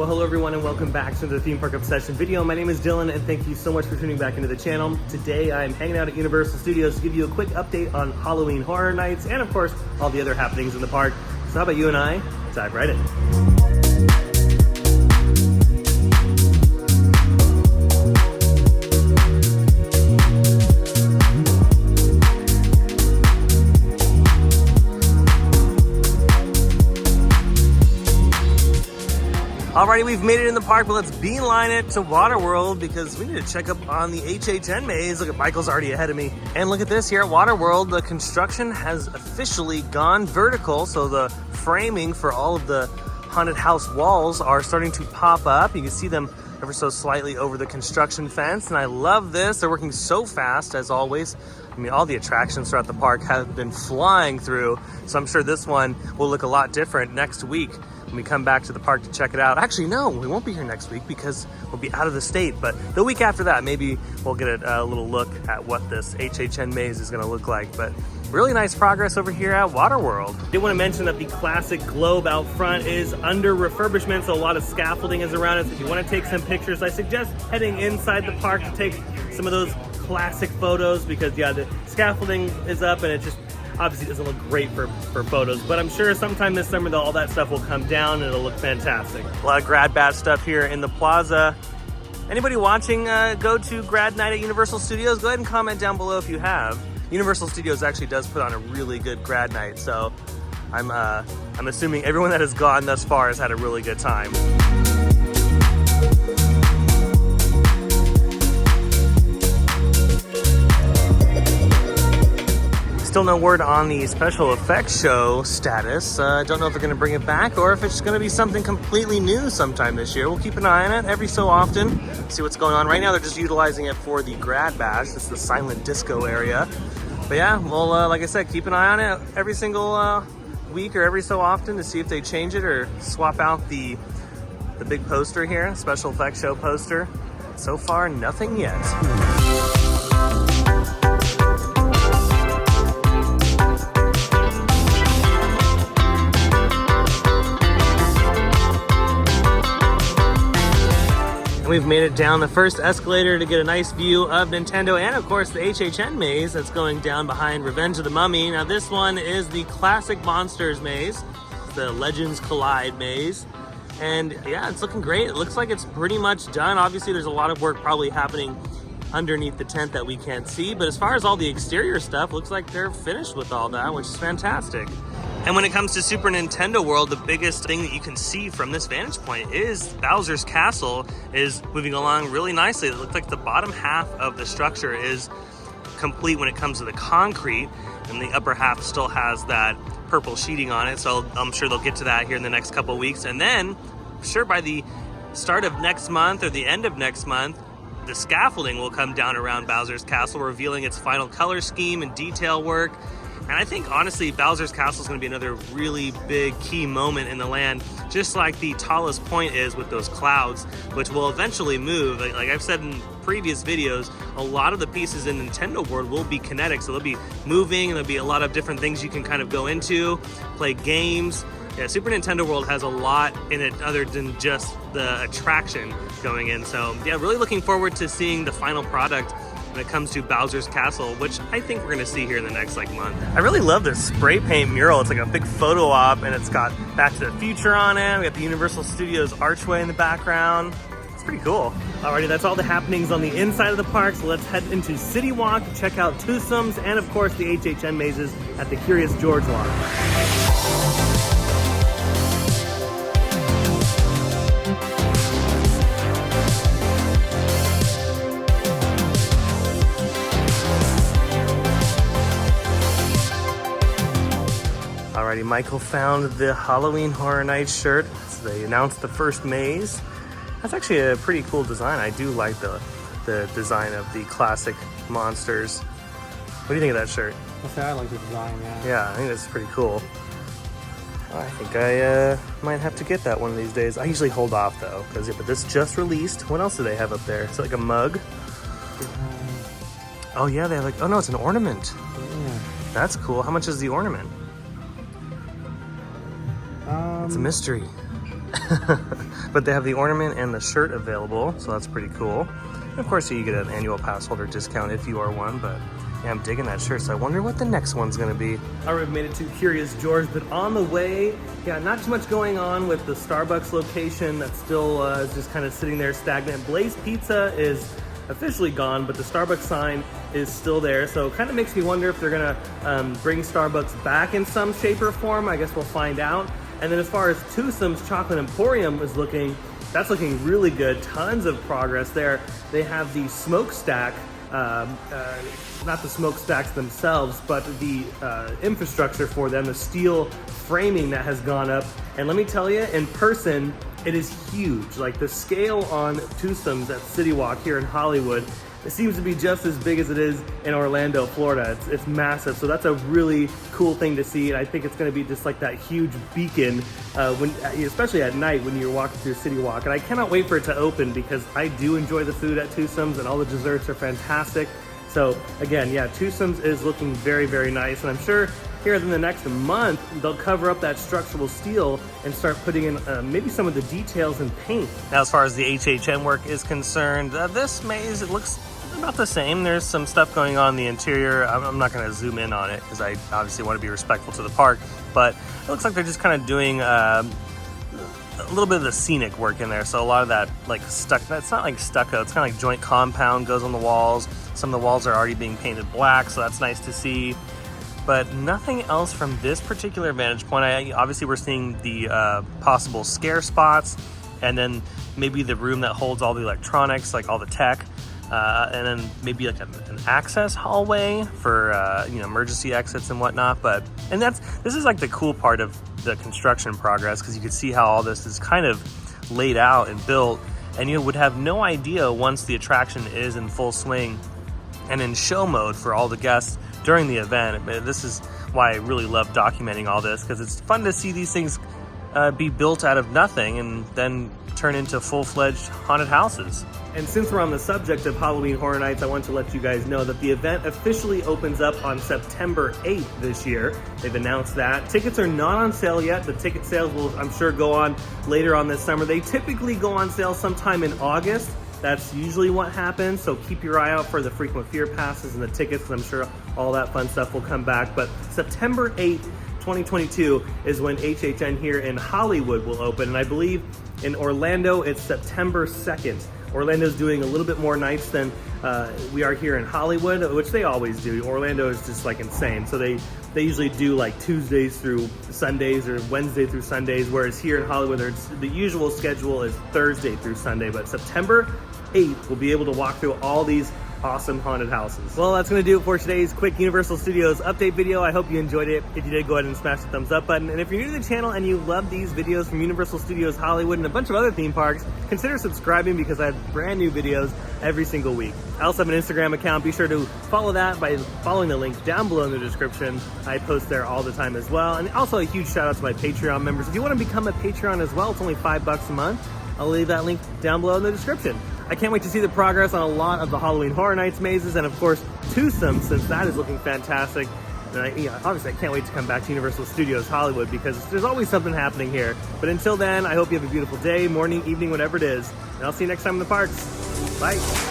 hello everyone and welcome back to the Theme Park Obsession video. My name is Dylan and thank you so much for tuning back into the channel. Today I'm hanging out at Universal Studios to give you a quick update on Halloween Horror Nights and of course all the other happenings in the park. So how about you and I dive right in. Alrighty, we've made it in the park, but let's beeline it to Waterworld because we need to check up on the HHN maze. Look at Michael's already ahead of me. And look at this here at Waterworld, the construction has officially gone vertical. So the framing for all of the haunted house walls are starting to pop up. You can see them ever so slightly over the construction fence. And I love this. They're working so fast as always. I mean, all the attractions throughout the park have been flying through. So I'm sure this one will look a lot different next week when we come back to the park to check it out. Actually, no, we won't be here next week because we'll be out of the state. But the week after that, maybe we'll get a little look at what this HHN maze is gonna look like. But really nice progress over here at Waterworld. I did want to mention that the classic globe out front is under refurbishment, so a lot of scaffolding is around it. So if you want to take some pictures, I suggest heading inside the park to take some of those classic photos because yeah, the scaffolding is up and it just obviously doesn't look great for photos, but I'm sure sometime this summer all that stuff will come down and it'll look fantastic. A lot of Grad Badge stuff here in the plaza. Anybody watching go to Grad Night at Universal Studios? Go ahead and comment down below if you have. Universal Studios actually does put on a really good Grad Night, so I'm assuming everyone that has gone thus far has had a really good time. Still no word on the special effects show status. I don't know if they're going to bring it back or if it's going to be something completely new sometime this year. We'll keep an eye on it every so often, see what's going on. Right now they're just utilizing it for the Grad Bash. It's the silent disco area. But yeah, well, like I said, keep an eye on it every single week or every so often to see if they change it or swap out the big poster here, special effects show poster. So far, nothing yet. We've made it down the first escalator to get a nice view of Nintendo and of course the HHN maze that's going down behind Revenge of the Mummy. Now this one is the classic Monsters maze, the Legends Collide maze. And yeah, it's looking great. It looks like it's pretty much done. Obviously there's a lot of work probably happening underneath the tent that we can't see, but as far as all the exterior stuff, looks like they're finished with all that, which is fantastic. And when it comes to Super Nintendo World, the biggest thing that you can see from this vantage point is Bowser's Castle is moving along really nicely. It looks like the bottom half of the structure is complete when it comes to the concrete, and the upper half still has that purple sheeting on it. So I'm sure they'll get to that here in the next couple of weeks. And then, I'm sure by the start of next month or the end of next month, the scaffolding will come down around Bowser's Castle, revealing its final color scheme and detail work. And I think, honestly, Bowser's Castle is going to be another really big key moment in the land, just like the tallest point is with those clouds, which will eventually move. Like I've said in previous videos, a lot of the pieces in Nintendo World will be kinetic, so they'll be moving, and there'll be a lot of different things you can kind of go into, play games. Yeah, Super Nintendo World has a lot in it other than just the attraction going in. So yeah, really looking forward to seeing the final product when it comes to Bowser's Castle, which I think we're gonna see here in the next month. I really love this spray paint mural. It's like a big photo op and it's got Back to the Future on it. We got the Universal Studios archway in the background. It's pretty cool. Alrighty, that's all the happenings on the inside of the park. So let's head into CityWalk, check out Toothsomes, and of course the HHN mazes at the Curious George Walk. Alrighty, Michael found the Halloween Horror Nights shirt. So they announced the first maze. That's actually a pretty cool design. I do like the design of the classic monsters. What do you think of that shirt? I like the design, yeah. Yeah, I think that's pretty cool. I think I might have to get that one of these days. I usually hold off though, because but this just released. What else do they have up there? Is it like a mug? Oh yeah, they have like, oh no, it's an ornament. Yeah. That's cool. How much is the ornament? It's a mystery. But they have the ornament and the shirt available, so that's pretty cool. And of course, you get an annual pass holder discount if you are one, but yeah, I'm digging that shirt, so I wonder what the next one's gonna be. All right, we've made it to Curious George, but on the way, yeah, not too much going on with the Starbucks location that still is just kind of sitting there stagnant. Blaze Pizza is officially gone, but the Starbucks sign is still there, so it kind of makes me wonder if they're gonna bring Starbucks back in some shape or form. I guess we'll find out. And then as far as Toothsomes Chocolate Emporium is looking, that's looking really good. Tons of progress there. They have the smokestack, not the smokestacks themselves, but the infrastructure for them, the steel framing that has gone up. And let me tell you, in person, it is huge. Like the scale on Toothsomes at CityWalk here in Hollywood, it seems to be just as big as it is in Orlando, Florida. It's massive, so that's a really cool thing to see, and I think it's going to be just like that huge beacon, especially at night when you're walking through CityWalk. And I cannot wait for it to open because I do enjoy the food at Toothsomes, and all the desserts are fantastic. So again, yeah, Toothsomes is looking very, very nice, and I'm sure here in the next month, they'll cover up that structural steel and start putting in maybe some of the details in paint. Now, as far as the HHN work is concerned, this maze, it looks about the same. There's some stuff going on in the interior. I'm not going to zoom in on it because I obviously want to be respectful to the park, but it looks like they're just kind of doing a little bit of the scenic work in there. So a lot of that like that's not like stucco, it's kind of like joint compound goes on the walls. Some of the walls are already being painted black, so that's nice to see. But nothing else from this particular vantage point. Obviously we're seeing the possible scare spots, and then maybe the room that holds all the electronics, like all the tech, and then maybe like an access hallway for emergency exits and whatnot. And this is like the cool part of the construction progress, because you can see how all this is kind of laid out and built, and you would have no idea once the attraction is in full swing and in show mode for all the guests during the event. This is why I really love documenting all this, because it's fun to see these things be built out of nothing and then turn into full-fledged haunted houses. And since we're on the subject of Halloween Horror Nights, I want to let you guys know that the event officially opens up on September 8th this year. They've announced that. Tickets are not on sale yet. The ticket sales will, I'm sure, go on later on this summer. They typically go on sale sometime in August. That's usually what happens, so keep your eye out for the frequent fear passes and the tickets, because I'm sure all that fun stuff will come back. But September 8th, 2022 is when HHN here in Hollywood will open, and I believe in Orlando it's September 2nd. Orlando's doing a little bit more nights than we are here in Hollywood, which they always do. Orlando is just like insane, so they usually do like Tuesdays through Sundays or Wednesday through Sundays, whereas here in Hollywood the usual schedule is Thursday through Sunday. But September 8th, we'll be able to walk through all these awesome haunted houses. Well, that's gonna do it for today's quick Universal Studios update video. I hope you enjoyed it. If you did, go ahead and smash the thumbs up button. And if you're new to the channel and you love these videos from Universal Studios Hollywood and a bunch of other theme parks, consider subscribing, because I have brand new videos every single week. I also have an Instagram account. Be sure to follow that by following the link down below in the description. I post there all the time as well. And also a huge shout out to my Patreon members. If you want to become a Patreon as well, it's only $5 a month. I'll leave that link down below in the description. I can't wait to see the progress on a lot of the Halloween Horror Nights mazes, and of course Toothsomes, since that is looking fantastic. And obviously I can't wait to come back to Universal Studios Hollywood, because there's always something happening here. But until then, I hope you have a beautiful day, morning, evening, whatever it is, and I'll see you next time in the parks. Bye.